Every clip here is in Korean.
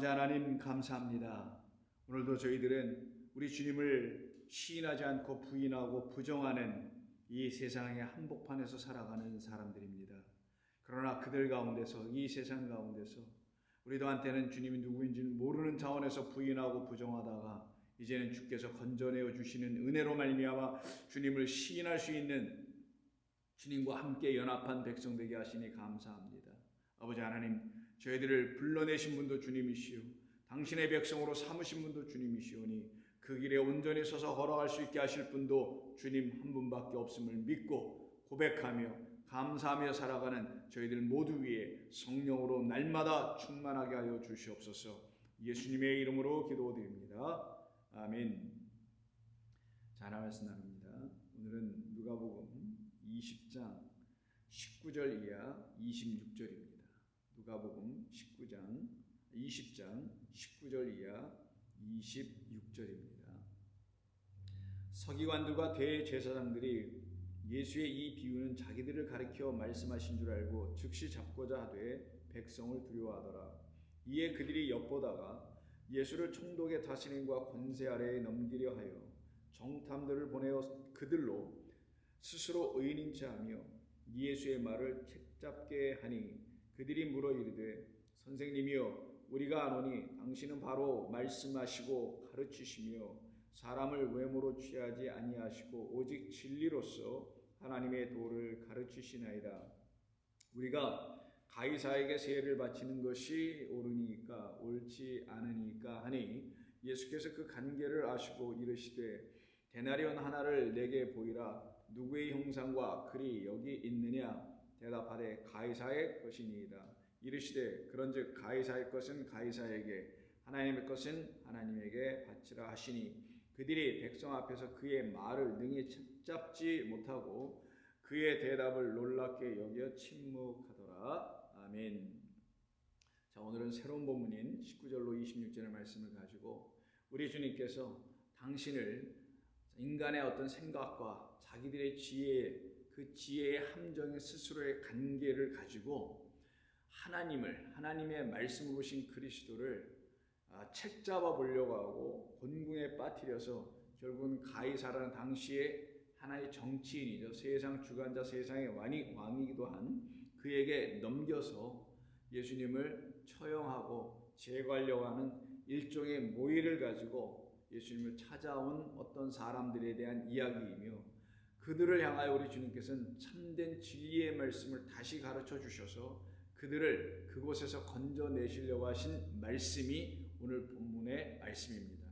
아버지 하나님 감사합니다. 오늘도 저희들은 우리 주님을 시인하지 않고 부인하고 부정하는 이 세상의 한복판에서 살아가는 사람들입니다. 그러나 그들 가운데서, 이 세상 가운데서 우리도 한때는 주님이 누구인지는 모르는 차원에서 부인하고 부정하다가 이제는 주께서 건져내어 주시는 은혜로 말미암아 주님을 시인할 수 있는, 주님과 함께 연합한 백성 되게 하시니 감사합니다. 아버지 하나님, 저희들을 불러내신 분도 주님이시오, 당신의 백성으로 삼으신 분도 주님이시오니 그 길에 온전히 서서 걸어갈 수 있게 하실 분도 주님 한 분밖에 없음을 믿고 고백하며 감사하며 살아가는 저희들 모두 위에 성령으로 날마다 충만하게 하여 주시옵소서. 예수님의 이름으로 기도드립니다. 아멘. 자, 하나 말씀 나눕니다. 오늘은 누가복음 20장 19절 이하 26절입니다. 누가복음 20장 19절 이하 26절입니다. 서기관들과 대제사장들이 예수의 이 비유는 자기들을 가리켜 말씀하신 줄 알고 즉시 잡고자 하되 백성을 두려워하더라. 이에 그들이 엿보다가 예수를 총독의 다스림과 권세 아래에 넘기려 하여 정탐들을 보내어 그들로 스스로 의인인 체하며 예수의 말을 책잡게 하니 그들이 물어 이르되 선생님이여 우리가 아노니 당신은 바로 말씀하시고 가르치시며 사람을 외모로 취하지 아니하시고 오직 진리로서 하나님의 도를 가르치시나이다. 우리가 가이사에게 세를 바치는 것이 옳으니까 옳지 않으니까 하니 예수께서 그 관계를 아시고 이르시되 데나리온 하나를 내게 보이라. 누구의 형상과 글이 여기 있느냐? 대답하되 가이사의 것이니이다. 이르시되 그런즉 가이사의 것은 가이사에게 하나님의 것은 하나님에게 바치라 하시니 그들이 백성 앞에서 그의 말을 능히 잡지 못하고 그의 대답을 놀랍게 여겨 침묵하더라. 아멘. 자, 오늘은 새로운 본문인 19절로 26절의 말씀을 가지고 우리 주님께서 당신을 인간의 어떤 생각과 자기들의 지혜, 그 지혜의 함정의 스스로의 관계를 가지고 하나님의 말씀으로 오신 그리스도를 책잡아 보려고 하고 곤궁에 빠뜨려서 결국은 가이사라는 당시에 하나의 정치인이죠. 세상 주관자, 세상의 왕이기도 한 그에게 넘겨서 예수님을 처형하고 제거하려고 하는 일종의 모의를 가지고 예수님을 찾아온 어떤 사람들에 대한 이야기이며 그들을 향하여 우리 주님께서는 참된 진리의 말씀을 다시 가르쳐 주셔서 그들을 그곳에서 건져내시려고 하신 말씀이 오늘 본문의 말씀입니다.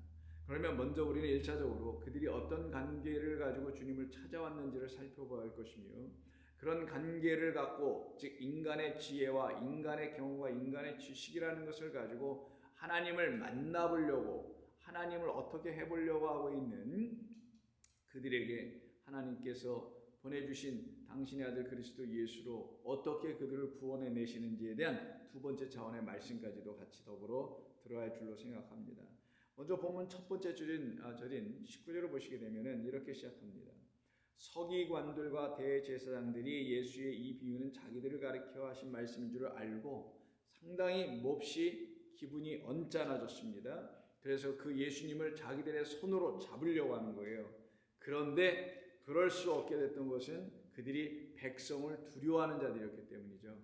그러면 먼저 우리는 1차적으로 그들이 어떤 관계를 가지고 주님을 찾아왔는지를 살펴봐야 할 것이며 그런 관계를 갖고 즉 인간의 지혜와 인간의 경험과 인간의 지식이라는 것을 가지고 하나님을 만나보려고 하나님을 어떻게 해보려고 하고 있는 그들에게 하나님께서 보내주신 당신의 아들 그리스도 예수로 어떻게 그들을 구원해 내시는지에 대한 두 번째 차원의 말씀까지도 같이 더불어 들어갈 줄로 생각합니다. 먼저 본문 첫 번째 절인 19절을 보시게 되면 이렇게 시작합니다. 서기관들과 대제사장들이 예수의 이 비유는 자기들을 가리켜 하신 말씀인 줄 알고 상당히 몹시 기분이 언짢아졌습니다. 그래서 그 예수님을 자기들의 손으로 잡으려고 하는 거예요. 그런데 그럴 수 없게 됐던 것은 그들이 백성을 두려워하는 자들이었기 때문이죠.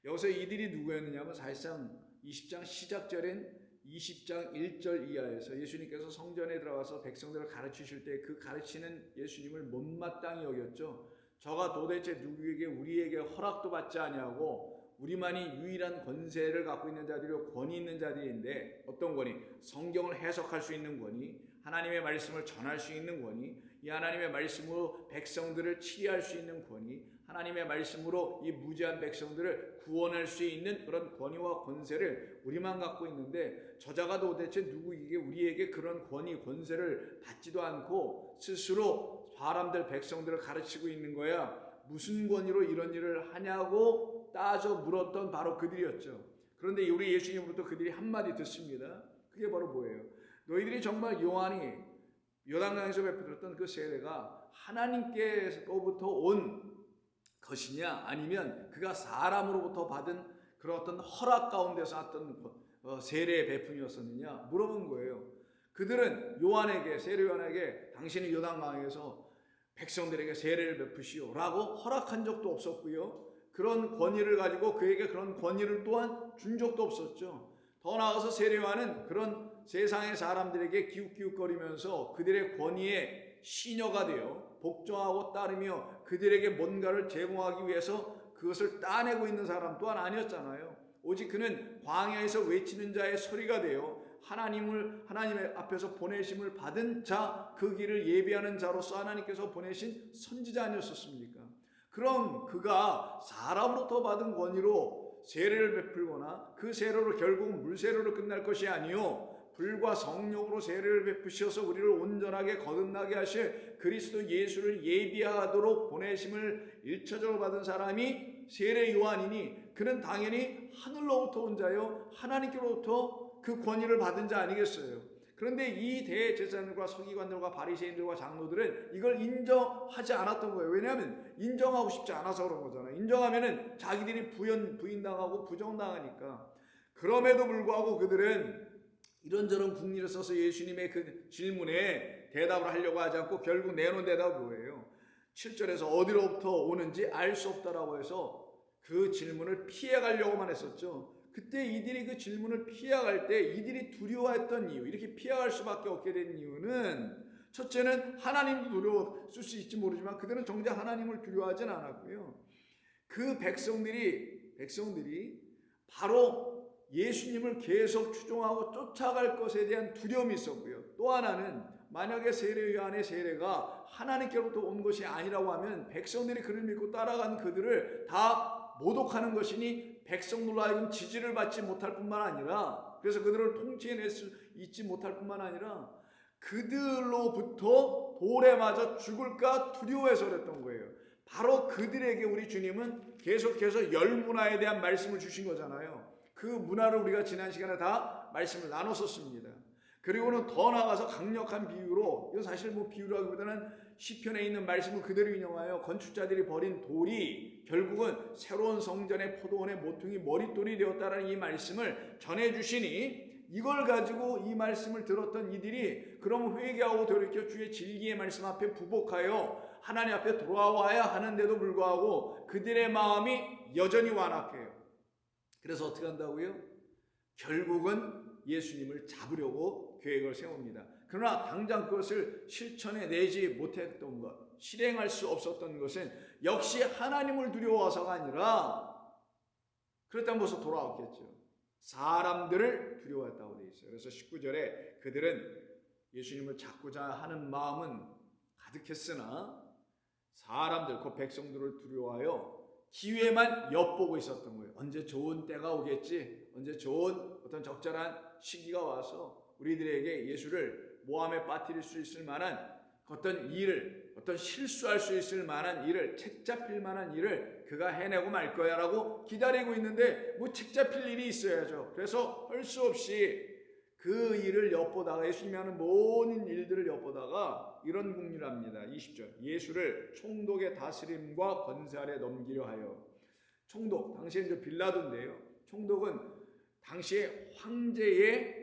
여기서 이들이 누구였느냐면 사실상 20장 시작절인 20장 1절 이하에서 예수님께서 성전에 들어가서 백성들을 가르치실 때 그 가르치는 예수님을 못마땅히 여겼죠. 저가 도대체 누구에게 우리에게 허락도 받지 아니하고 우리만이 유일한 권세를 갖고 있는 자들이고 권위 있는 자들인데 어떤 권위? 성경을 해석할 수 있는 권위, 하나님의 말씀을 전할 수 있는 권위, 이 하나님의 말씀으로 백성들을 치리할 수 있는 권위, 하나님의 말씀으로 이 무지한 백성들을 구원할 수 있는 그런 권위와 권세를 우리만 갖고 있는데 저자가 도대체 누구에게 우리에게 그런 권위, 권세를 받지도 않고 스스로 사람들, 백성들을 가르치고 있는 거야. 무슨 권위로 이런 일을 하냐고 따져 물었던 바로 그들이었죠. 그런데 우리 예수님으로부터 그들이 한마디 듣습니다. 그게 바로 뭐예요? 너희들이 정말 요한이 요단강에서 베풀었던 그 세례가 하나님께로부터 온 것이냐 아니면 그가 사람으로부터 받은 그런 어떤 허락 가운데서 어떤 세례 베푼이었었느냐 물어본 거예요. 그들은 세례 요한에게 당신이 요단강에서 백성들에게 세례를 베푸시오라고 허락한 적도 없었고요. 그런 권위를 가지고 그에게 그런 권위를 또한 준 적도 없었죠. 더 나아가서 세례 요한은 그런 세상의 사람들에게 기웃기웃거리면서 그들의 권위에 시녀가 되어 복종하고 따르며 그들에게 뭔가를 제공하기 위해서 그것을 따내고 있는 사람 또한 아니었잖아요. 오직 그는 광야에서 외치는 자의 소리가 되어 하나님의 앞에서 보내심을 받은 자, 그 길을 예비하는 자로서 하나님께서 보내신 선지자 아니었었습니까? 그럼 그가 사람으로부터 받은 권위로 세례를 베풀거나 그 세례로 결국은 물세례로 끝날 것이 아니요 불과 성령으로 세례를 베푸셔서 우리를 온전하게 거듭나게 하실 그리스도 예수를 예비하도록 보내심을 일차적으로 받은 사람이 세례 요한이니 그는 당연히 하늘로부터 온 자요 하나님께로부터 그 권위를 받은 자 아니겠어요? 그런데 이 대제사장들과 서기관들과 바리새인들과 장로들은 이걸 인정하지 않았던 거예요. 왜냐하면 인정하고 싶지 않아서 그런 거잖아요. 인정하면은 자기들이 부인당하고 부정당하니까. 그럼에도 불구하고 그들은 이런저런 궁리를 써서 예수님의 그 질문에 대답을 하려고 하지 않고 결국 내놓은 대답은 뭐예요? 7절에서 어디로부터 오는지 알 수 없다라고 해서 그 질문을 피해가려고만 했었죠. 그때 이들이 그 질문을 피해갈 때 이들이 두려워했던 이유, 이렇게 피해갈 수밖에 없게 된 이유는 첫째는 하나님도 두려웠을 수 있지 모르지만 그들은 정작 하나님을 두려워하진 않았고요. 그 백성들이 바로 예수님을 계속 추종하고 쫓아갈 것에 대한 두려움이 있었고요. 또 하나는 만약에 세례 요한의 세례가 하나님께로부터 온 것이 아니라고 하면 백성들이 그를 믿고 따라간 그들을 다 모독하는 것이니 백성들로 하여금 지지를 받지 못할 뿐만 아니라 그래서 그들을 통치해낼 수 있지 못할 뿐만 아니라 그들로부터 돌에 맞아 죽을까 두려워해서 그랬던 거예요. 바로 그들에게 우리 주님은 계속해서 열문화에 대한 말씀을 주신 거잖아요. 그 문화를 우리가 지난 시간에 다 말씀을 나눴었습니다. 그리고는 더 나아가서 강력한 비유로, 이건 사실 비유라기보다는 시편에 있는 말씀을 그대로 인용하여 건축자들이 버린 돌이 결국은 새로운 성전의 포도원의 모퉁이 머릿돌이 되었다라는 이 말씀을 전해주시니 이걸 가지고 이 말씀을 들었던 이들이 그럼 회개하고 돌이켜 주의 진리의 말씀 앞에 부복하여 하나님 앞에 돌아와야 하는데도 불구하고 그들의 마음이 여전히 완악해요. 그래서 어떻게 한다고요? 결국은 예수님을 잡으려고 계획을 세웁니다. 그러나 당장 그것을 실천해 내지 못했던 것, 실행할 수 없었던 것은 역시 하나님을 두려워서가 아니라 그렇다면 벌써 돌아왔겠죠. 사람들을 두려워했다고 되어 있어요. 그래서 19절에 그들은 예수님을 잡고자 하는 마음은 가득했으나 사람들, 그 백성들을 두려워하여 기회만 엿보고 있었던 거예요. 언제 좋은 때가 오겠지, 언제 좋은 어떤 적절한 시기가 와서 우리들에게 예수를 모함에 빠뜨릴 수 있을 만한 어떤 일을, 어떤 실수할 수 있을 만한 일을, 책 잡힐 만한 일을 그가 해내고 말 거야 라고 기다리고 있는데 책 잡힐 일이 있어야죠. 그래서 할 수 없이 그 일을 엿보다가 예수님이 하는 모든 일들을 엿보다가 이런 궁리를 합니다. 20절 예수를 총독의 다스림과 권세 아래 넘기려 하여. 총독, 당시에 이제 빌라도인데요. 총독은 당시에 황제의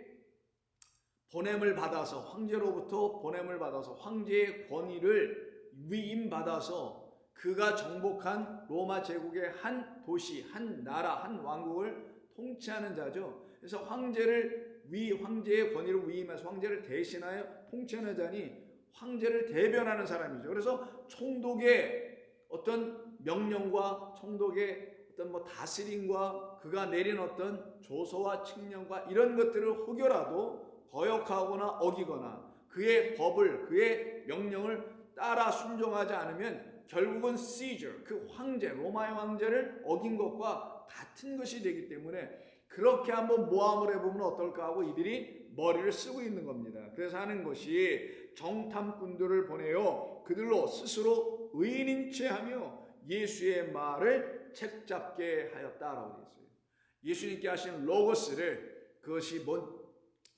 보냄을 받아서, 황제로부터 보냄을 받아서 황제의 권위를 위임받아서 그가 정복한 로마 제국의 한 도시, 한 나라, 한 왕국을 통치하는 자죠. 그래서 황제의 권위를 위임해서 황제를 대신하여 통치하는 자니 황제를 대변하는 사람이죠. 그래서 총독의 어떤 명령과 총독의 어떤 다스림과 그가 내린 어떤 조서와 칙령과 이런 것들을 혹여라도 거역하거나 어기거나 그의 법을, 그의 명령을 따라 순종하지 않으면 결국은 시저, 그 황제, 로마의 황제를 어긴 것과 같은 것이 되기 때문에 그렇게 한번 모함을 해보면 어떨까 하고 이들이 머리를 쓰고 있는 겁니다. 그래서 하는 것이 정탐꾼들을 보내어 그들로 스스로 의인인 체하며 예수의 말을 책잡게 하였다라고 되어 있어요. 예수님께 하신 로고스를 그것이 뭔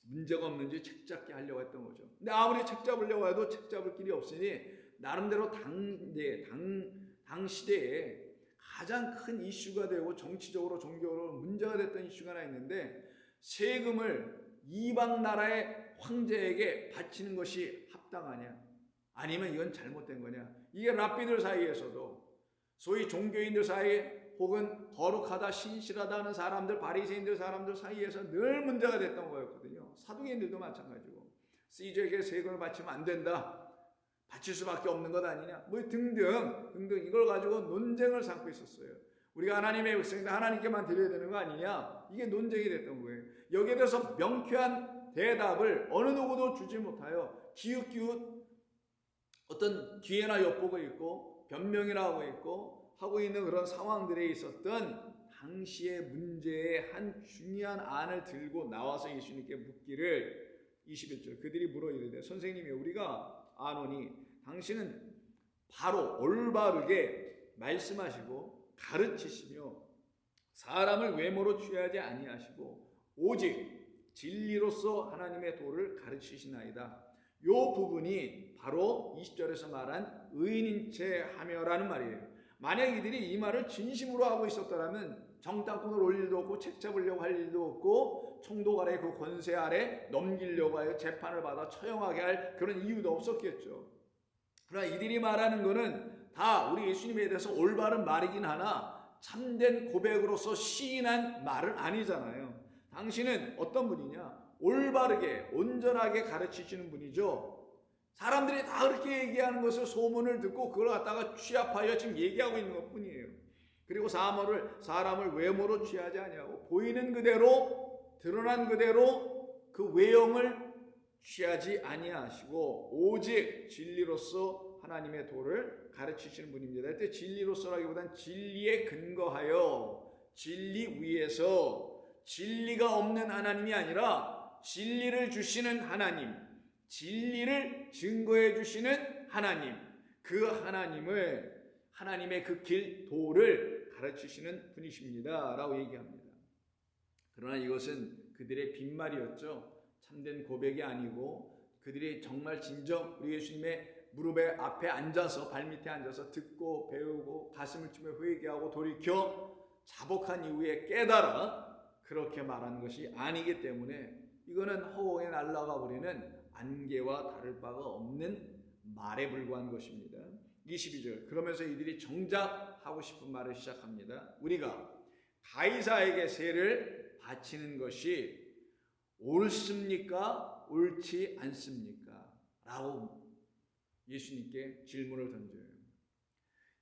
문제가 없는지 책잡게 하려고 했던 거죠. 근데 아무리 책잡으려고 해도 책잡을 길이 없으니 나름대로 당 시대에 가장 큰 이슈가 되고 정치적으로 종교적으로 문제가 됐던 이슈가 하나 있는데 세금을 이방 나라의 황제에게 바치는 것이 합당하냐? 아니면 이건 잘못된 거냐? 이게 랍비들 사이에서도, 소위 종교인들 사이에 혹은 거룩하다, 신실하다 하는 사람들, 바리새인들 사람들 사이에서 늘 문제가 됐던 거였거든요. 사두개인들도 마찬가지고, 시저에게 세금을 바치면 안 된다, 바칠 수밖에 없는 것 아니냐, 뭐 등등 이걸 가지고 논쟁을 삼고 있었어요. 우리가 하나님의 백성인데 하나님께만 드려야 되는 거 아니냐, 이게 논쟁이 됐던 거예요. 여기에 대해서 명쾌한 대답을 어느 누구도 주지 못하여 기웃기웃 어떤 기회나 엿보고 있고 변명이나 하고 있는 그런 상황들에 있었던 당시의 문제의 한 중요한 안을 들고 나와서 예수님께 묻기를, 21절, 그들이 물어 이르되 선생님이 우리가 아노니 당신은 바로 올바르게 말씀하시고 가르치시며 사람을 외모로 취하지 아니하시고 오직 진리로서 하나님의 도를 가르치시나이다. 요 부분이 바로 20절에서 말한 의인인 채 하며라는 말이에요. 만약 이들이 이 말을 진심으로 하고 있었더라면 정당권을 올 일도 없고 책 잡으려고 할 일도 없고 총독 아래 그 권세 아래 넘기려고 하여 재판을 받아 처형하게 할 그런 이유도 없었겠죠. 그러나 이들이 말하는 거는 다 우리 예수님에 대해서 올바른 말이긴 하나 참된 고백으로서 시인한 말은 아니잖아요. 당신은 어떤 분이냐? 올바르게 온전하게 가르치시는 분이죠. 사람들이 다 그렇게 얘기하는 것을 소문을 듣고 그걸 갖다가 취합하여 지금 얘기하고 있는 것 뿐이에요. 그리고 사람을 외모로 취하지 아니하고 보이는 그대로 드러난 그대로 그 외형을 취하지 아니하시고 오직 진리로서 하나님의 도를 가르치시는 분입니다. 이때 진리로서라기보단 진리에 근거하여 진리 위에서, 진리가 없는 하나님이 아니라 진리를 주시는 하나님, 진리를 증거해 주시는 하나님, 그 하나님의 그 길, 도를 가르치시는 분이십니다 라고 얘기합니다. 그러나 이것은 그들의 빈말이었죠. 참된 고백이 아니고 그들이 정말 진정 우리 예수님의 무릎에 앞에 앉아서, 발밑에 앉아서 듣고 배우고 가슴을 치며 회개하고 돌이켜 자복한 이후에 깨달아 그렇게 말하는 것이 아니기 때문에 이거는 허공에 날아가 버리는 안개와 다를 바가 없는 말에 불과한 것입니다. 22절, 그러면서 이들이 정작 하고 싶은 말을 시작합니다. 우리가 가이사에게 세를 바치는 것이 옳습니까? 옳지 않습니까? 라고 예수님께 질문을 던져요.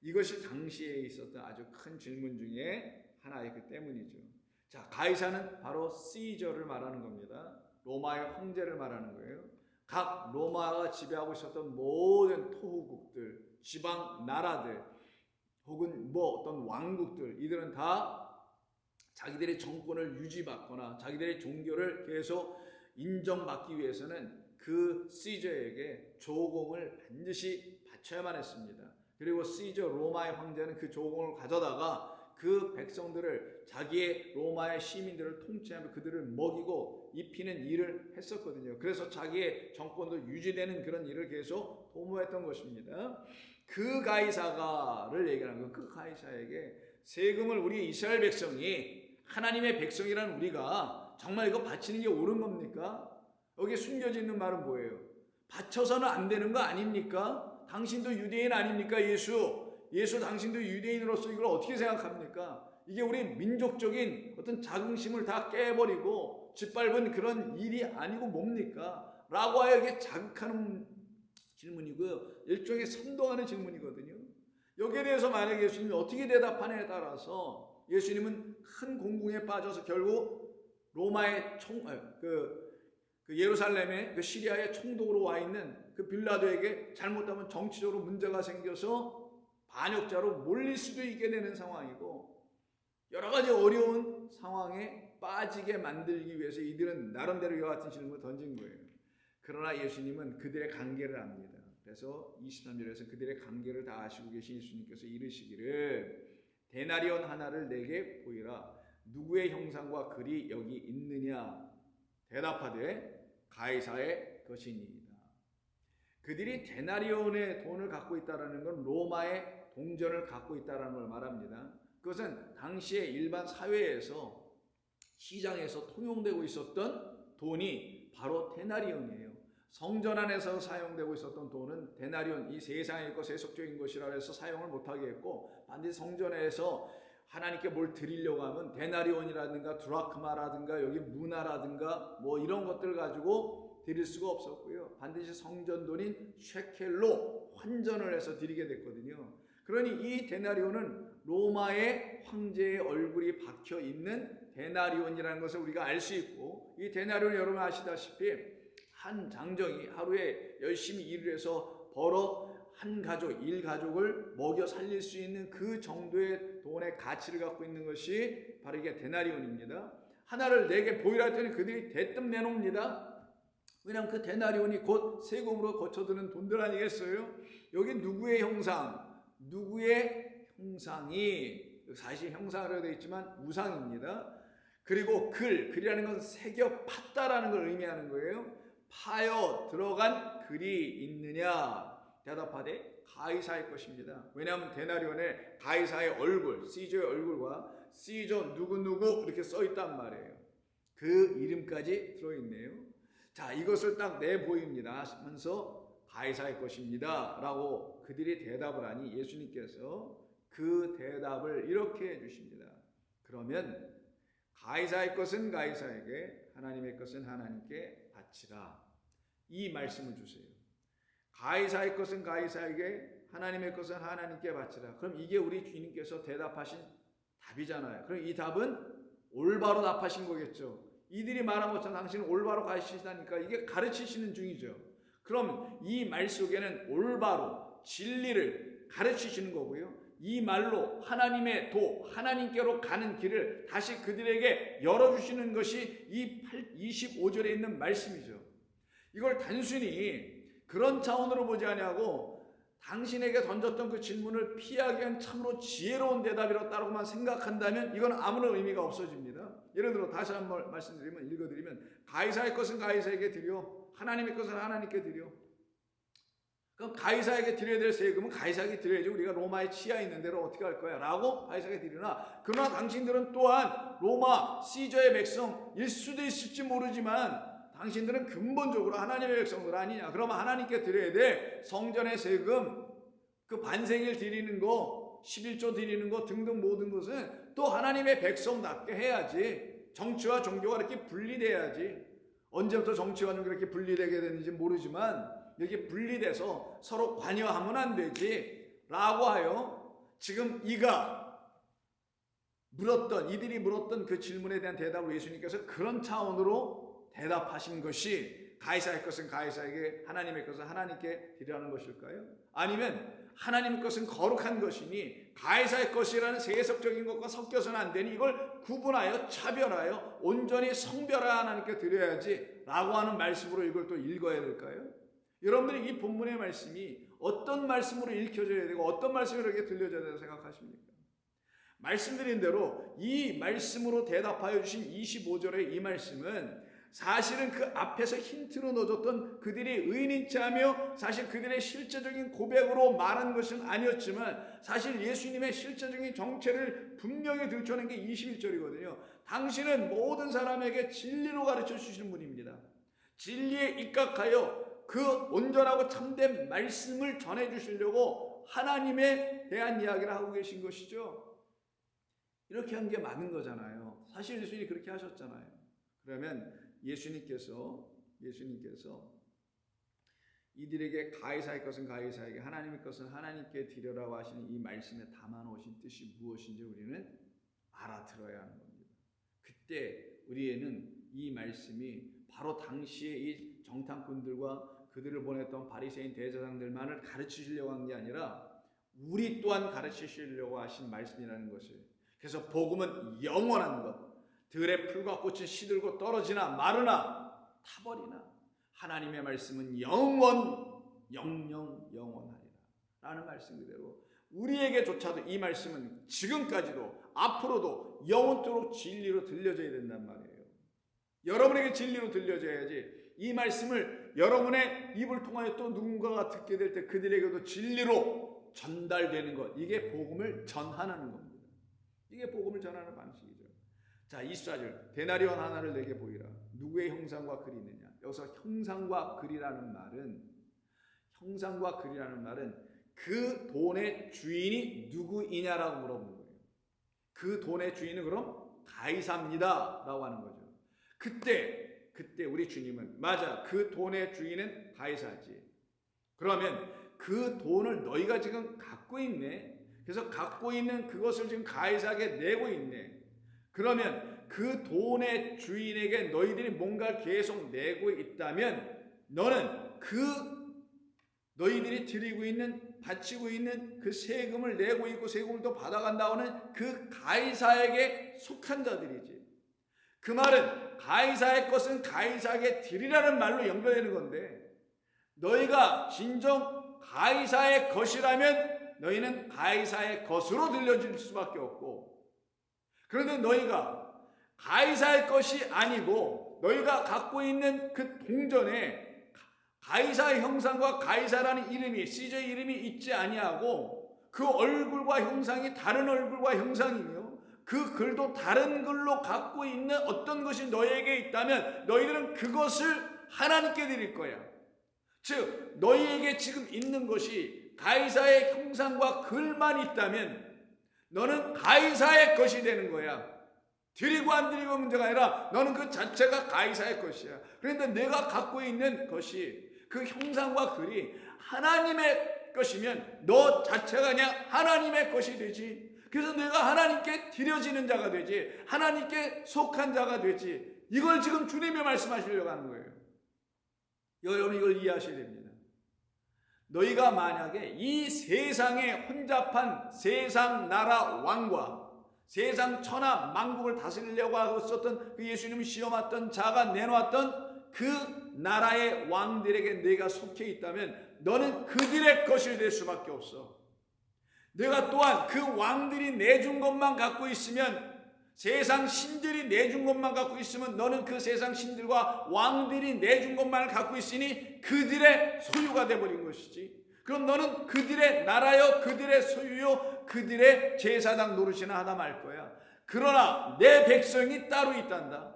이것이 당시에 있었던 아주 큰 질문 중에 하나이기 때문이죠. 자, 가이사는 바로 시저를 말하는 겁니다. 로마의 황제를 말하는 거예요. 각 로마가 지배하고 있었던 모든 토후국들, 지방 나라들, 혹은 어떤 왕국들, 이들은 다 자기들의 정권을 유지받거나 자기들의 종교를 계속 인정받기 위해서는 그 시저에게 조공을 반드시 바쳐야만 했습니다. 그리고 시저 로마의 황제는 그 조공을 가져다가 그 백성들을, 자기의 로마의 시민들을 통치하며 그들을 먹이고 입히는 일을 했었거든요. 그래서 자기의 정권도 유지되는 그런 일을 계속 도모했던 것입니다. 그 가이사가를 얘기하는 거예요. 그 가이사에게 세금을 우리 이스라엘 백성이, 하나님의 백성이라는 우리가 정말 이거 바치는 게 옳은 겁니까? 여기 숨겨져 있는 말은 뭐예요? 바쳐서는 안 되는 거 아닙니까? 당신도 유대인 아닙니까? 예수 당신도 유대인으로서 이걸 어떻게 생각합니까? 이게 우리 민족적인 어떤 자긍심을 다 깨버리고 짓밟은 그런 일이 아니고 뭡니까? 라고 하여 이게 자극하는 질문이고요. 일종의 선동하는 질문이거든요. 여기에 대해서 만약에 예수님이 어떻게 대답하냐에 따라서 예수님은 큰 공궁에 빠져서 결국 로마의 예루살렘의 그 시리아의 총독으로 와 있는 그 빌라도에게 잘못하면 정치적으로 문제가 생겨서 반역자로 몰릴 수도 있게 되는 상황이고, 여러 가지 어려운 상황에 빠지게 만들기 위해서 이들은 나름대로 이와 같은 질문을 던진 거예요. 그러나 예수님은 그들의 관계를 압니다. 그래서 23절에서 그들의 관계를 다 아시고 계신 예수님께서 이르시기를 데나리온 하나를 내게 보이라. 누구의 형상과 글이 여기 있느냐? 대답하되 가이사의 것이니이다. 그들이 데나리온의 돈을 갖고 있다는 건 로마의 동전을 갖고 있다는 걸 말합니다. 그것은 당시의 일반 사회에서 시장에서 통용되고 있었던 돈이 바로 데나리온이에요. 성전 안에서 사용되고 있었던 돈은 데나리온, 이 세상의 것, 세속적인 것이라 해서 사용을 못하게 했고, 반드시 성전에서 하나님께 뭘 드리려고 하면 데나리온이라든가 드라크마라든가 여기 문화라든가 뭐 이런 것들 가지고 드릴 수가 없었고요. 반드시 성전 돈인 쉐켈로 환전을 해서 드리게 됐거든요. 그러니 이 데나리온은 로마의 황제의 얼굴이 박혀 있는 데나리온이라는 것을 우리가 알 수 있고, 이 데나리온 여러분 아시다시피 한 장정이 하루에 열심히 일을 해서 벌어 한 가족, 일가족을 먹여 살릴 수 있는 그 정도의 돈의 가치를 갖고 있는 것이 바로 이게 데나리온입니다. 하나를 내게 보이라 했더니 그들이 대뜸 내놓습니다. 왜냐하면 그 데나리온이 곧 세금으로 거쳐드는 돈들 아니겠어요? 여기 누구의 형상, 누구의 형상이, 사실 형상으로 되어 있지만 우상입니다. 그리고 글이라는 것은 새겨 팠다라는 걸 의미하는 거예요. 파여 들어간 글이 있느냐? 대답하되 가이사의 것입니다. 왜냐하면 데나리온에 가이사의 얼굴, 시저의 얼굴과 시저 누구누구 이렇게 써있단 말이에요. 그 이름까지 들어있네요. 자, 이것을 딱 내보입니다 하면서 가이사의 것입니다 라고 그들이 대답을 하니 예수님께서 그 대답을 이렇게 해주십니다. 그러면 가이사의 것은 가이사에게, 하나님의 것은 하나님께 바치라. 이 말씀을 주세요. 가이사의 것은 가이사에게, 하나님의 것은 하나님께 바치라. 그럼 이게 우리 주님께서 대답하신 답이잖아요. 그럼 이 답은 올바로 답하신 거겠죠. 이들이 말한 것처럼 당신은 올바로 가르치시다니까 이게 가르치시는 중이죠. 그럼 이 말 속에는 올바로 진리를 가르치시는 거고요. 이 말로 하나님의 하나님께로 가는 길을 다시 그들에게 열어주시는 것이 이 25절에 있는 말씀이죠. 이걸 단순히 그런 차원으로 보지 아니하고 당신에게 던졌던 그 질문을 피하기 위한 참으로 지혜로운 대답이라고만 생각한다면 이건 아무런 의미가 없어집니다. 예를 들어 다시 한번 말씀드리면, 읽어드리면, 가이사의 것은 가이사에게 드려, 하나님의 것은 하나님께 드려. 그럼 가이사에게 드려야 될 세금은 가이사에게 드려야지, 우리가 로마에 치하 있는 대로 어떻게 할 거야 라고 가이사에게 드리나, 그러나 당신들은 또한 로마 시저의 백성일 수도 있을지 모르지만 당신들은 근본적으로 하나님의 백성들 아니냐. 그러면 하나님께 드려야 될 성전의 세금, 그 반생일 드리는 거, 11조 드리는 거 등등 모든 것은 또 하나님의 백성답게 해야지. 정치와 종교가 이렇게 분리돼야지. 언제부터 정치와 종교가 이렇게 분리되게 됐는지 모르지만 이렇게 분리돼서 서로 관여하면 안 되지 라고 하여 지금 이들이 물었던 그 질문에 대한 대답을 예수님께서 그런 차원으로 대답하신 것이 가이사의 것은 가이사에게, 하나님의 것은 하나님께 드리라는 것일까요? 아니면 하나님의 것은 거룩한 것이니 가이사의 것이라는 세속적인 것과 섞여서는 안 되니 이걸 구분하여 차별하여 온전히 성별화 하나님께 드려야지 라고 하는 말씀으로 이걸 또 읽어야 될까요? 여러분들이 이 본문의 말씀이 어떤 말씀으로 읽혀져야 되고 어떤 말씀으로 이렇게 들려져야 된다고 생각하십니까? 말씀드린 대로 이 말씀으로 대답하여 주신 25절의 이 말씀은 사실은 그 앞에서 힌트로 넣어줬던 그들이 의인인치 하며 사실 그들의 실제적인 고백으로 말한 것은 아니었지만 사실 예수님의 실제적인 정체를 분명히 들춰낸 게 21절이거든요. 당신은 모든 사람에게 진리로 가르쳐 주시는 분입니다. 진리에 입각하여 그 온전하고 참된 말씀을 전해 주시려고 하나님에 대한 이야기를 하고 계신 것이죠. 이렇게 한 게 맞는 거잖아요. 사실 예수님이 그렇게 하셨잖아요. 그러면 예수님께서 이들에게 가이사의 것은 가이사에게, 하나님의 것은 하나님께 드려라고 하시는 이 말씀에 담아놓으신 뜻이 무엇인지 우리는 알아들어야 하는 겁니다. 그때 우리에는 이 말씀이 바로 당시에 이 정탐꾼들과 그들을 보냈던 바리새인 대제사장들만을 가르치시려고 한 게 아니라 우리 또한 가르치시려고 하신 말씀이라는 것을. 그래서 복음은 영원한 것, 들에 풀과 꽃은 시들고 떨어지나 마르나 타버리나 하나님의 말씀은 영원하리라 라는 말씀 그대로 우리에게조차도 이 말씀은 지금까지도 앞으로도 영원토록 진리로 들려져야 된단 말이에요. 여러분에게 진리로 들려져야지 이 말씀을 여러분의 입을 통하여 또 누군가가 듣게 될 때 그들에게도 진리로 전달되는 것, 이게 복음을 전하는 겁니다. 이게 복음을 전하는 방식이죠. 자, 24절. 데나리온 하나를 내게 보이라. 누구의 형상과 글이 있느냐? 여기서 형상과 글이라는 말은 그 돈의 주인이 누구이냐라고 물어보는 거예요. 그 돈의 주인은 그럼 가이사입니다 라고 하는 거죠. 그때 우리 주님은 맞아, 그 돈의 주인은 가이사지. 그러면 그 돈을 너희가 지금 갖고 있네. 그래서 갖고 있는 그것을 지금 가이사에게 내고 있네. 그러면 그 돈의 주인에게 너희들이 뭔가 계속 내고 있다면 너는 너희들이 드리고 있는 바치고 있는 그 세금을 내고 있고 세금을 또 받아간다고는 그 가이사에게 속한 자들이지. 그 말은 가이사의 것은 가이사에게 드리라는 말로 연결되는 건데, 너희가 진정 가이사의 것이라면 너희는 가이사의 것으로 들려줄 수밖에 없고, 그런데 너희가 가이사의 것이 아니고 너희가 갖고 있는 그 동전에 가이사의 형상과 가이사라는 이름이, 시저의 이름이 있지 아니하고 그 얼굴과 형상이 다른 얼굴과 형상이며 그 글도 다른 글로 갖고 있는 어떤 것이 너희에게 있다면 너희들은 그것을 하나님께 드릴 거야. 즉 너희에게 지금 있는 것이 가이사의 형상과 글만 있다면 너는 가이사의 것이 되는 거야. 드리고 안 드리고 문제가 아니라 너는 그 자체가 가이사의 것이야. 그런데 내가 갖고 있는 것이 그 형상과 글이 하나님의 것이면 너 자체가 그냥 하나님의 것이 되지. 그래서 내가 하나님께 드려지는 자가 되지, 하나님께 속한 자가 되지. 이걸 지금 주님이 말씀하시려고 하는 거예요. 여러분 이걸 이해하셔야 됩니다. 너희가 만약에 이 세상에 혼잡한 세상 나라 왕과 세상 천하 만국을 다스리려고 하고 있었던 그 예수님을 시험했던 자가 내놓았던 그 나라의 왕들에게 내가 속해 있다면 너는 그들의 것이 될 수밖에 없어. 내가 또한 그 왕들이 내준 것만 갖고 있으면, 세상 신들이 내준 것만 갖고 있으면 너는 그 세상 신들과 왕들이 내준 것만 갖고 있으니 그들의 소유가 되어버린 것이지. 그럼 너는 그들의 나라요, 그들의 소유요, 그들의 제사장 노릇이나 하다 말 거야. 그러나 내 백성이 따로 있단다.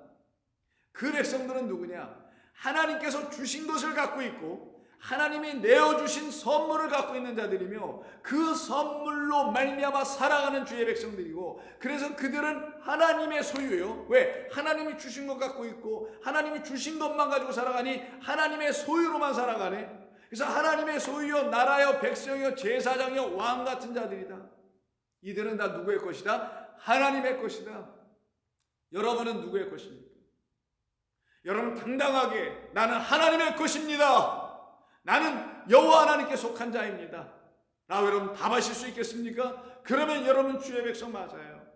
그 백성들은 누구냐? 하나님께서 주신 것을 갖고 있고 하나님이 내어주신 선물을 갖고 있는 자들이며 그 선물로 말미암아 살아가는 주의 백성들이고, 그래서 그들은 하나님의 소유예요. 왜? 하나님이 주신 것 갖고 있고 하나님이 주신 것만 가지고 살아가니 하나님의 소유로만 살아가네. 그래서 하나님의 소유요, 나라요, 백성이요, 제사장이요, 왕 같은 자들이다. 이들은 다 누구의 것이다? 하나님의 것이다. 여러분은 누구의 것입니까? 여러분 당당하게 나는 하나님의 것입니다, 나는 여호와 하나님께 속한 자입니다 라고 여러분 답하실 수 있겠습니까? 그러면 여러분 주의 백성 맞아요.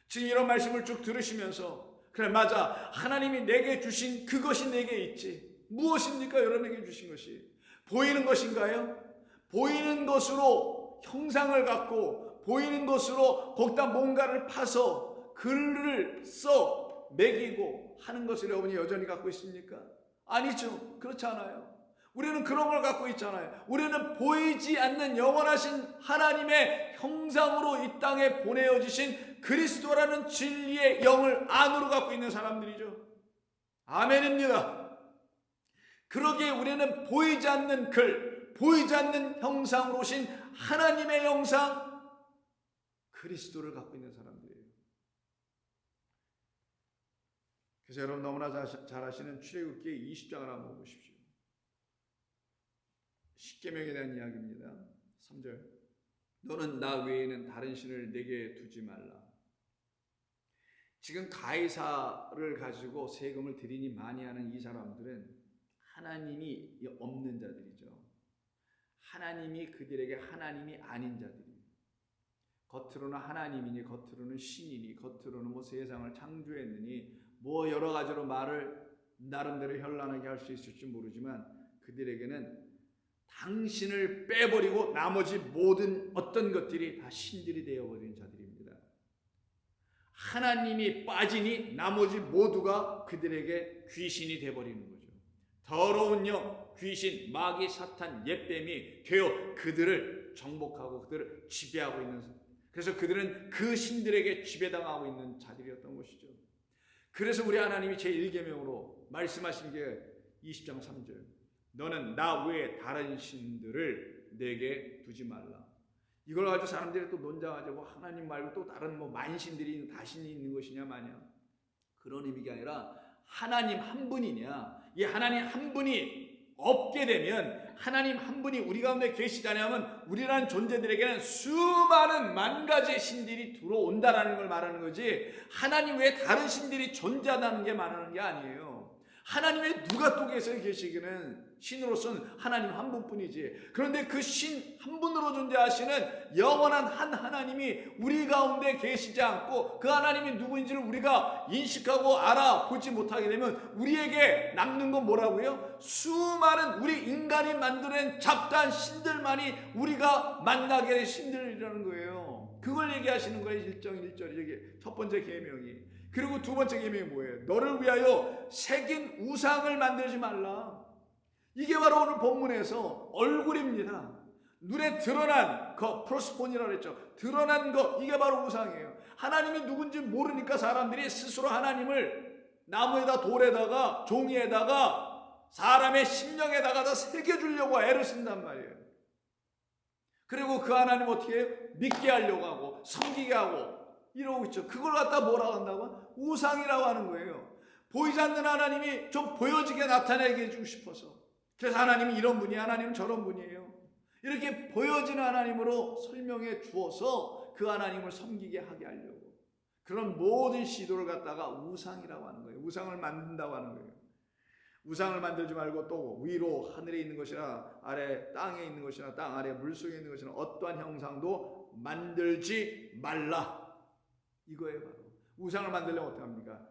지금 이런 말씀을 쭉 들으시면서 그래 맞아, 하나님이 내게 주신 그것이 내게 있지. 무엇입니까? 여러분에게 주신 것이 보이는 것인가요? 보이는 것으로 형상을 갖고 보이는 것으로 거기다 뭔가를 파서 글을 써 매기고 하는 것을 여러분이 여전히 갖고 있습니까? 아니죠. 그렇지 않아요. 우리는 그런 걸 갖고 있잖아요. 우리는 보이지 않는 영원하신 하나님의 형상으로 이 땅에 보내어지신 그리스도라는 진리의 영을 안으로 갖고 있는 사람들이죠. 아멘입니다. 그러기에 우리는 보이지 않는 글, 보이지 않는 형상으로 오신 하나님의 형상 그리스도를 갖고 있는 사람들이에요. 그래서 여러분 너무나 잘 아시는 출애굽기 20장을 한번 보십시오. 십계명에 대한 이야기입니다. 3절. 너는 나 외에는 다른 신을 내게 두지 말라. 지금 가이사를 가지고 세금을 드리니 많이 하는 이 사람들은 하나님이 없는 자들이죠. 하나님이 그들에게 하나님이 아닌 자들이에요. 겉으로는 하나님이니 겉으로는 신이니 겉으로는 뭐 세상을 창조했느니 뭐 여러 가지로 말을 나름대로 현란하게 할 수 있을지 모르지만 그들에게는 당신을 빼버리고 나머지 모든 어떤 것들이 다 신들이 되어버린 자들입니다. 하나님이 빠지니 나머지 모두가 그들에게 귀신이 되어버리는 거죠. 더러운 영, 귀신, 마귀, 사탄, 옛뱀이 되어 그들을 정복하고 그들을 지배하고 있는 그래서 그들은 그 신들에게 지배당하고 있는 자들이었던 것이죠. 그래서 우리 하나님이 제1계명으로 말씀하신 게 20장 3절. 너는 나 외에 다른 신들을 내게 두지 말라. 이걸 가지고 사람들이 또 논쟁하죠. 뭐 하나님 말고 또 다른 뭐 만신들이 다신이 있는 것이냐 마냐. 그런 의미가 아니라 하나님 한 분이냐. 이 하나님 한 분이 없게 되면, 하나님 한 분이 우리 가운데 계시자냐면 우리라는 존재들에게는 수많은 만 가지의 신들이 들어온다라는 걸 말하는 거지, 하나님 외에 다른 신들이 존재한다는 게 말하는 게 아니에요. 하나님의 누가 또 계시기는 신으로서는 하나님 한 분뿐이지. 그런데 그 신 한 분으로 존재하시는 영원한 한 하나님이 우리 가운데 계시지 않고 그 하나님이 누구인지를 우리가 인식하고 알아보지 못하게 되면 우리에게 남는 건 뭐라고요? 수많은 우리 인간이 만들어낸 잡다한 신들만이 우리가 만나게 될 신들이라는 거예요. 그걸 얘기하시는 거예요. 1절 이게 첫 번째 계명이. 그리고 두 번째 계명이 뭐예요? 너를 위하여 새긴 우상을 만들지 말라. 이게 바로 오늘 본문에서 얼굴입니다. 눈에 드러난 거, 프로스폰이라고 했죠. 드러난 거, 이게 바로 우상이에요. 하나님이 누군지 모르니까 사람들이 스스로 하나님을 나무에다, 돌에다가, 종이에다가, 사람의 심령에다가 다 새겨주려고 애를 쓴단 말이에요. 그리고 그 하나님 어떻게 해요? 믿게 하려고 하고 섬기게 하고 이러고 있죠. 그걸 갖다 뭐라고 한다고? 우상이라고 하는 거예요. 보이지 않는 하나님이 좀 보여지게 나타내게 해주고 싶어서. 그래서 하나님이 이런 분이, 하나님은 저런 분이에요. 이렇게 보여지는 하나님으로 설명해 주어서 그 하나님을 섬기게 하게 하려고. 그런 모든 시도를 갖다가 우상이라고 하는 거예요. 우상을 만든다고 하는 거예요. 우상을 만들지 말고 또 위로 하늘에 있는 것이나 아래 땅에 있는 것이나 땅 아래 물속에 있는 것이나 어떠한 형상도 만들지 말라. 이거예요. 바로 우상을 만들려면 어떻게 합니까?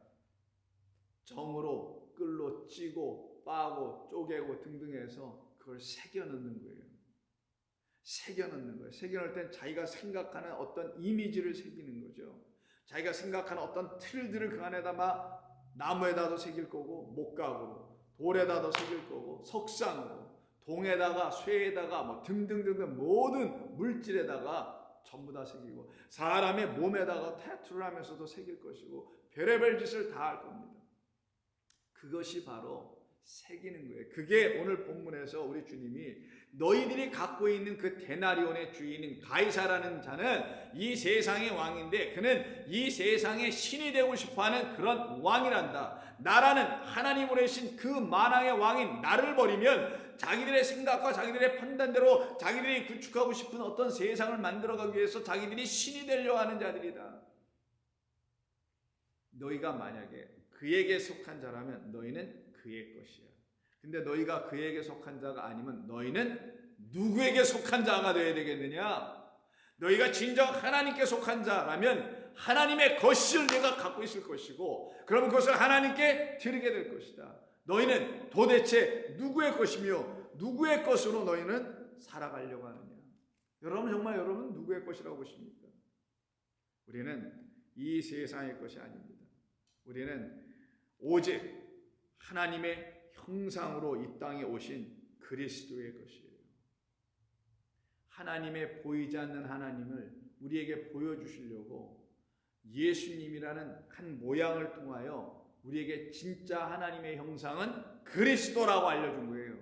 정으로 끌로 찌고 빠고 쪼개고 등등 해서 그걸 새겨넣는 거예요. 새겨넣는 거예요. 새겨넣을 땐 자기가 생각하는 어떤 이미지를 새기는 거죠. 자기가 생각하는 어떤 틀들을 그 안에다 막 나무에다도 새길 거고, 목각으로, 돌에다도 새길 거고, 석상으로, 동에다가, 쇠에다가 뭐 등등등등 모든 물질에다가 전부 다 새기고, 사람의 몸에다가 태투를 하면서도 새길 것이고, 별의별 짓을 다 할 겁니다. 그것이 바로 새기는 거예요. 그게 오늘 본문에서 우리 주님이 너희들이 갖고 있는 그 데나리온의 주인인 가이사라는 자는 이 세상의 왕인데 그는 이 세상의 신이 되고 싶어하는 그런 왕이란다. 나라는 하나님으로 계신 그 만왕의 왕인 나를 버리면 자기들의 생각과 자기들의 판단대로 자기들이 구축하고 싶은 어떤 세상을 만들어가기 위해서 자기들이 신이 되려고 하는 자들이다. 너희가 만약에 그에게 속한 자라면 너희는 그의 것이야. 근데 너희가 그에게 속한 자가 아니면 너희는 누구에게 속한 자가 되어야 되겠느냐? 너희가 진정 하나님께 속한 자라면 하나님의 것을 내가 갖고 있을 것이고, 그러면 그것을 하나님께 드리게 될 것이다. 너희는 도대체 누구의 것이며 누구의 것으로 너희는 살아가려고 하느냐? 여러분 정말 여러분 누구의 것이라고 보십니까? 우리는 이 세상의 것이 아닙니다. 우리는 오직 하나님의 형상으로 이 땅에 오신 그리스도의 것이에요. 하나님의 보이지 않는 하나님을 우리에게 보여주시려고 예수님이라는 한 모양을 통하여 우리에게 진짜 하나님의 형상은 그리스도라고 알려준 거예요.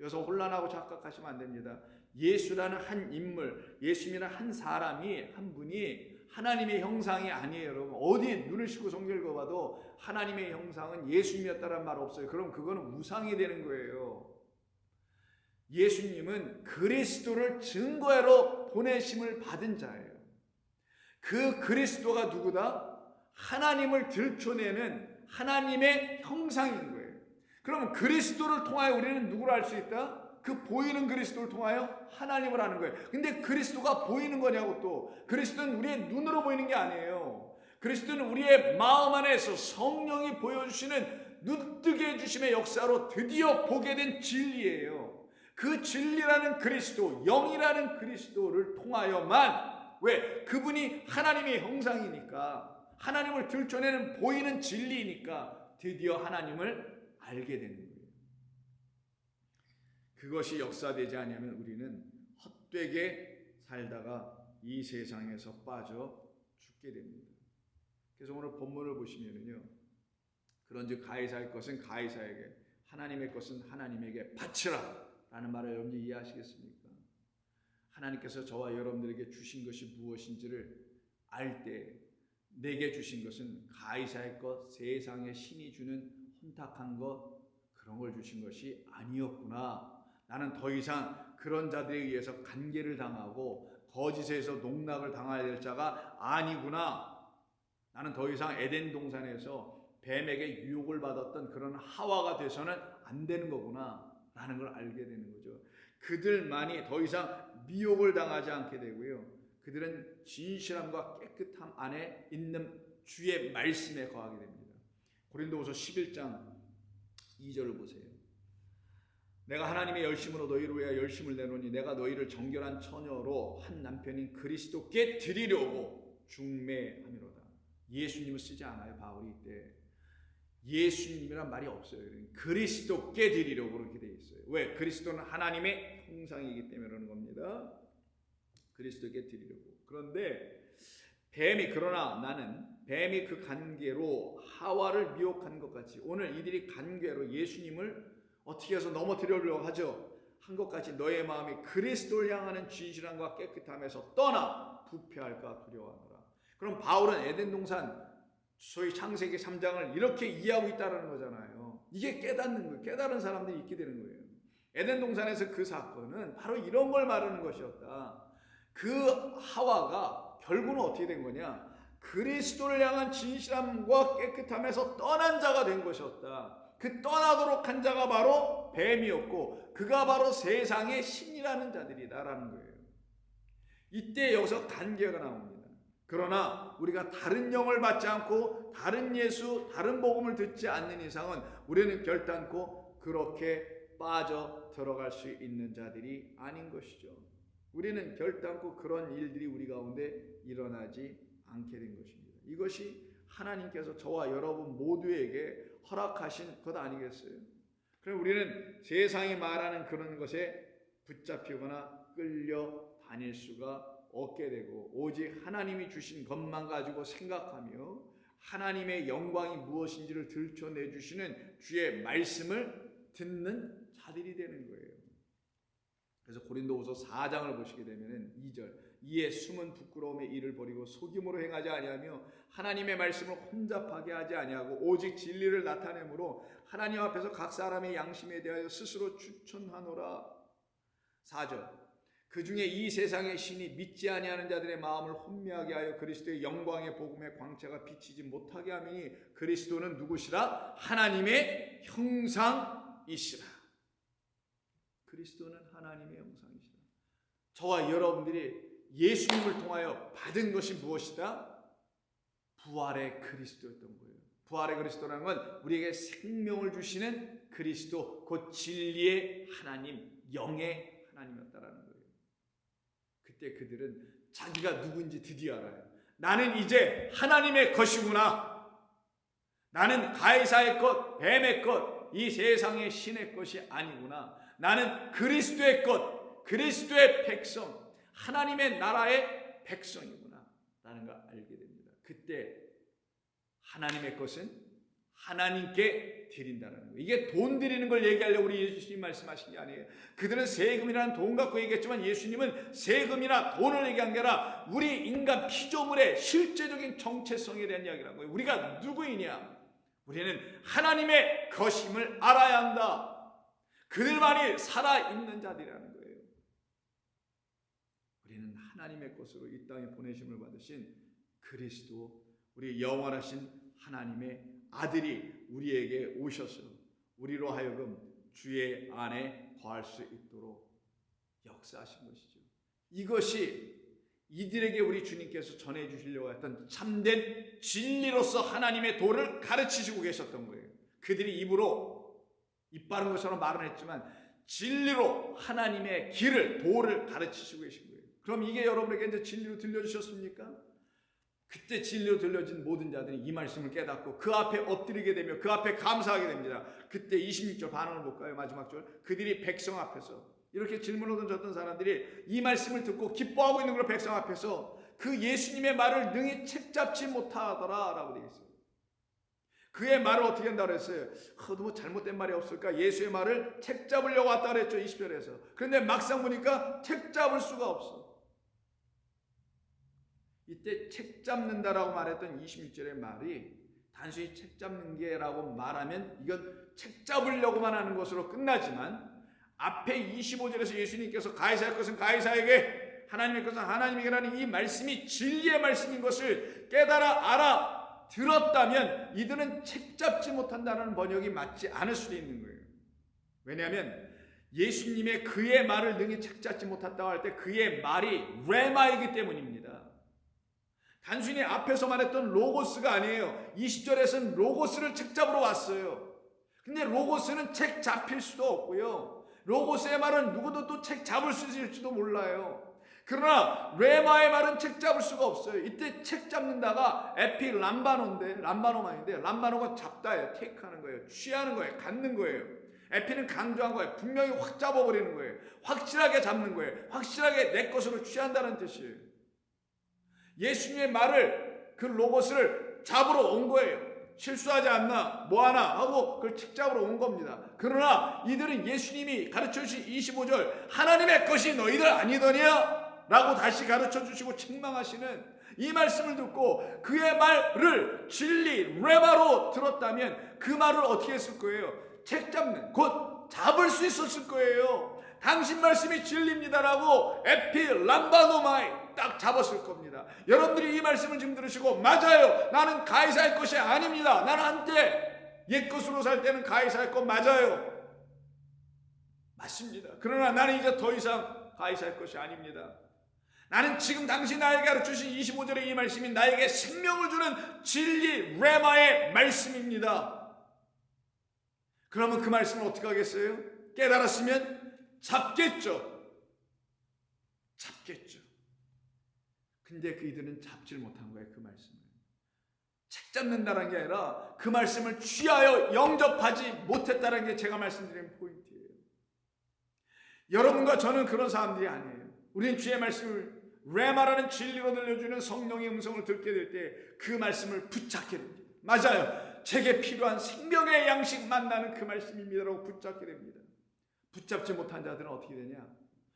여기서 혼란하고 착각하시면 안 됩니다. 예수라는 한 인물, 예수님이라는 한 사람이, 한 분이 하나님의 형상이 아니에요. 여러분 어디 눈을 씻고 성경을 읽어봐도 하나님의 형상은 예수님이었다는 말 없어요. 그럼 그거는 우상이 되는 거예요. 예수님은 그리스도를 증거하러 보내심을 받은 자예요. 그 그리스도가 누구다? 하나님을 들춰내는 하나님의 형상인 거예요. 그럼 그리스도를 통하여 우리는 누구를 알 수 있다? 그 보이는 그리스도를 통하여 하나님을 아는 거예요. 근데 그리스도가 보이는 거냐고. 또 그리스도는 우리의 눈으로 보이는 게 아니에요. 그리스도는 우리의 마음 안에서 성령이 보여주시는 눈뜨게 해주심의 역사로 드디어 보게 된 진리예요. 그 진리라는 그리스도, 영이라는 그리스도를 통하여만, 왜? 그분이 하나님의 형상이니까, 하나님을 들춰내는 보이는 진리이니까 드디어 하나님을 알게 되는 거예요. 그것이 역사되지 않으면 우리는 헛되게 살다가 이 세상에서 빠져 죽게 됩니다. 그래서 오늘 본문을 보시면은요, 그런즉 가이사의 것은 가이사에게, 하나님의 것은 하나님에게 바치라 라는 말을 여러분이 이해하시겠습니까? 하나님께서 저와 여러분들에게 주신 것이 무엇인지를 알 때 내게 주신 것은 가이사의 것, 세상의 신이 주는 혼탁한 것, 그런 걸 주신 것이 아니었구나. 나는 더 이상 그런 자들에 의해서 간계를 당하고 거짓에서 농락을 당해야 될 자가 아니구나. 나는 더 이상 에덴 동산에서 뱀에게 유혹을 받았던 그런 하와가 돼서는 안 되는 거구나 라는 걸 알게 되는 거죠. 그들만이 더 이상 미혹을 당하지 않게 되고요, 그들은 진실함과 깨끗함 안에 있는 주의 말씀에 거하게 됩니다. 고린도후서 11장 2절을 보세요. 내가 하나님의 열심으로 너희를 위하여 열심을 내노니 내가 너희를 정결한 처녀로 한 남편인 그리스도께 드리려고 중매하미로다. 예수님을 쓰지 않아요. 바울이 이때 예수님이란 말이 없어요. 그리스도께 드리려고 그렇게 되어 있어요. 왜? 그리스도는 하나님의 형상이기 때문에 그러는 겁니다. 그리스도께 드리려고. 그런데 그러나 나는 뱀이 그 간계로 하와를 미혹한 것 같이 오늘 이들이 간계로 예수님을 어떻게 해서 넘어뜨리려고 하죠. 한 것 같이 너의 마음이 그리스도를 향하는 진실함과 깨끗함에서 떠나 부패할까 두려워하노라. 그럼 바울은 에덴 동산 소위 창세기 3장을 이렇게 이해하고 있다는 거잖아요. 이게 깨닫는 거예요. 깨달은 사람들이 있게 되는 거예요. 에덴 동산에서 그 사건은 바로 이런 걸 말하는 것이었다. 그 하와가 결국은 어떻게 된 거냐? 그리스도를 향한 진실함과 깨끗함에서 떠난 자가 된 것이었다. 그 떠나도록 한 자가 바로 뱀이었고 그가 바로 세상의 신이라는 자들이다라는 거예요. 이때 여기서 간계가 나옵니다. 그러나 우리가 다른 영을 받지 않고 다른 예수, 다른 복음을 듣지 않는 이상은 우리는 결단코 그렇게 빠져 들어갈 수 있는 자들이 아닌 것이죠. 우리는 결단코 그런 일들이 우리 가운데 일어나지 않게 된 것입니다. 이것이 하나님께서 저와 여러분 모두에게 허락하신 것 아니겠어요? 그럼 우리는 세상이 말하는 그런 것에 붙잡히거나 끌려 다닐 수가 얻게 되고 오직 하나님이 주신 것만 가지고 생각하며 하나님의 영광이 무엇인지를 들춰내 주시는 주의 말씀을 듣는 자들이 되는 거예요. 그래서 고린도후서 4장을 보시게 되면 2절 이에 숨은 부끄러움의 일을 버리고 속임으로 행하지 아니하며 하나님의 말씀을 혼잡하게 하지 아니하고 오직 진리를 나타내므로 하나님 앞에서 각 사람의 양심에 대하여 스스로 추천하노라. 4절 그 중에 이 세상의 신이 믿지 아니하는 자들의 마음을 혼미하게 하여 그리스도의 영광의 복음의 광채가 비치지 못하게 하미니 그리스도는 누구시라? 하나님의 형상이시라. 그리스도는 하나님의 형상이시라. 저와 여러분들이 예수님을 통하여 받은 것이 무엇이다? 부활의 그리스도였던 거예요. 부활의 그리스도라는 건 우리에게 생명을 주시는 그리스도, 곧 진리의 하나님, 영의 하나님이었다라는 거예요. 그때 그들은 자기가 누군지 드디어 알아요. 나는 이제 하나님의 것이구나. 나는 가이사의 것, 뱀의 것, 이 세상의 신의 것이 아니구나. 나는 그리스도의 것, 그리스도의 백성, 하나님의 나라의 백성이구나 라는 걸 알게 됩니다. 그때 하나님의 것은 하나님께 드린다는 거예요. 이게 돈 드리는 걸 얘기하려고 우리 예수님 말씀하신 게 아니에요. 그들은 세금이라는 돈 갖고 얘기했지만 예수님은 세금이나 돈을 얘기한 게 아니라 우리 인간 피조물의 실제적인 정체성에 대한 이야기라는 거예요. 우리가 누구이냐? 우리는 하나님의 것임을 알아야 한다. 그들만이 살아있는 자들이라는 거예요. 우리는 하나님의 것으로 이 땅에 보내심을 받으신 그리스도, 우리 영원하신 하나님의 아들이 우리에게 오셔서 우리로 하여금 주의 안에 거할 수 있도록 역사하신 것이죠. 이것이 이들에게 우리 주님께서 전해주시려고 했던 참된 진리로서 하나님의 도를 가르치시고 계셨던 거예요. 그들이 입으로 입 바른 것처럼 말은 했지만 진리로 하나님의 길을, 도를 가르치시고 계신 거예요. 그럼 이게 여러분에게 이제 진리로 들려주셨습니까? 그때 진리로 들려진 모든 자들이 이 말씀을 깨닫고 그 앞에 엎드리게 되며 그 앞에 감사하게 됩니다. 그때 26절 반응을 볼까요? 마지막 절. 그들이 백성 앞에서 이렇게 질문을 던졌던 사람들이 이 말씀을 듣고 기뻐하고 있는 걸 백성 앞에서 그 예수님의 말을 능히 책잡지 못하더라 라고 되어 있어요. 그의 말을 어떻게 한다고 했어요? 뭐 잘못된 말이 없을까? 예수의 말을 책잡으려고 왔다 그랬죠. 20절에서. 그런데 막상 보니까 책잡을 수가 없어. 이때 책잡는다라고 말했던 26절의 말이 단순히 책잡는 게라고 말하면 이건 책잡으려고만 하는 것으로 끝나지만 앞에 25절에서 예수님께서 가이사의 것은 가이사에게 하나님의 것은 하나님에게라는 이 말씀이 진리의 말씀인 것을 깨달아 알아들었다면 이들은 책잡지 못한다는 번역이 맞지 않을 수도 있는 거예요. 왜냐하면 예수님의 그의 말을 능히 책잡지 못한다고 할 때 그의 말이 레마이기 때문입니다. 단순히 앞에서 말했던 로고스가 아니에요. 20절에서는 로고스를 책잡으러 왔어요. 근데 로고스는 책 잡힐 수도 없고요. 로고스의 말은 누구도 또 책 잡을 수 있을지도 몰라요. 그러나 레마의 말은 책 잡을 수가 없어요. 이때 책 잡는다가 에피 람바노인데 람바노가 잡다예요. 테이크하는 거예요. 취하는 거예요. 갖는 거예요. 에피는 강조한 거예요. 분명히 확 잡아버리는 거예요. 확실하게 잡는 거예요. 확실하게 내 것으로 취한다는 뜻이에요. 예수님의 말을 그 로고스를 잡으러 온 거예요. 실수하지 않나 뭐하나 하고 그걸 책잡으러 온 겁니다. 그러나 이들은 예수님이 가르쳐주신 25절 하나님의 것이 너희들 아니더냐? 라고 다시 가르쳐주시고 책망하시는 이 말씀을 듣고 그의 말을 진리 레마로 들었다면 그 말을 어떻게 했을 거예요? 책잡는 곧 잡을 수 있었을 거예요. 당신 말씀이 진리입니다라고 에피 람바노마이 딱 잡았을 겁니다. 여러분들이 이 말씀을 지금 들으시고 맞아요. 나는 가이사의 것이 아닙니다. 나는 한때 옛것으로 살 때는 가이사의 것 맞아요. 맞습니다. 그러나 나는 이제 더 이상 가이사의 것이 아닙니다. 나는 지금 당신 나에게 가르쳐주신 25절의 이 말씀이 나에게 생명을 주는 진리 레마의 말씀입니다. 그러면 그 말씀을 어떻게 하겠어요? 깨달았으면 잡겠죠. 근데 그이들은 잡질 못한 거예요. 그 말씀을. 책 잡는다는 게 아니라 그 말씀을 취하여 영접하지 못했다는 게 제가 말씀드린 포인트예요. 여러분과 저는 그런 사람들이 아니에요. 우리는 주의 말씀을 레마라는 진리로 들려주는 성령의 음성을 듣게 될 때 그 말씀을 붙잡게 됩니다. 맞아요. 제게 필요한 생명의 양식 만나는 그 말씀입니다라고 붙잡게 됩니다. 붙잡지 못한 자들은 어떻게 되냐?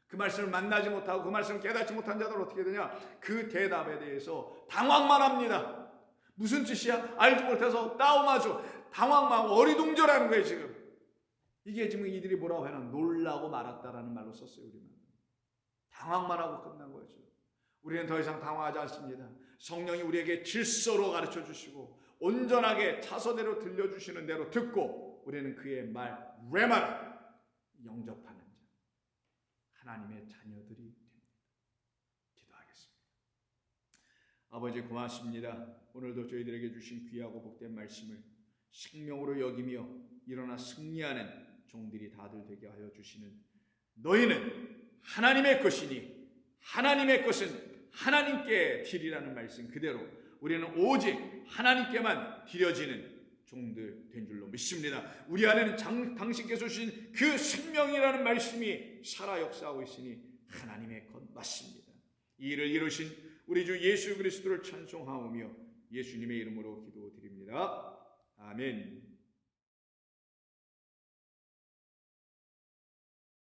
그 말씀을 만나지 못하고 그 말씀을 깨닫지 못한 자들은 어떻게 되냐? 그 대답에 대해서 당황만 합니다. 무슨 뜻이야? 알지 못해서 따움하죠. 당황만 하고 어리둥절하는 거예요 지금. 이게 지금 이들이 뭐라고 해나 놀라고 말았다라는 말로 썼어요. 우리는 당황만 하고 끝난 거죠. 우리는 더 이상 당황하지 않습니다. 성령이 우리에게 질서로 가르쳐 주시고 온전하게 차서대로 들려주시는 대로 듣고 우리는 그의 말 레마를 영접하는 자, 하나님의 자녀들이 됩니다. 기도하겠습니다. 아버지 고맙습니다. 오늘도 저희들에게 주신 귀하고 복된 말씀을 생명으로 여기며 일어나 승리하는 종들이 다들 되게 하여 주시는 너희는 하나님의 것이니 하나님의 것은 하나님께 드리라는 말씀 그대로 우리는 오직 하나님께만 드려지는 종들 된 줄로 믿습니다. 우리 안에는 당신께서 주신 그 생명이라는 말씀이 살아 역사하고 있으니 하나님의 것 맞습니다. 이 일을 이루신 우리 주 예수 그리스도를 찬송하오며 예수님의 이름으로 기도드립니다. 아멘.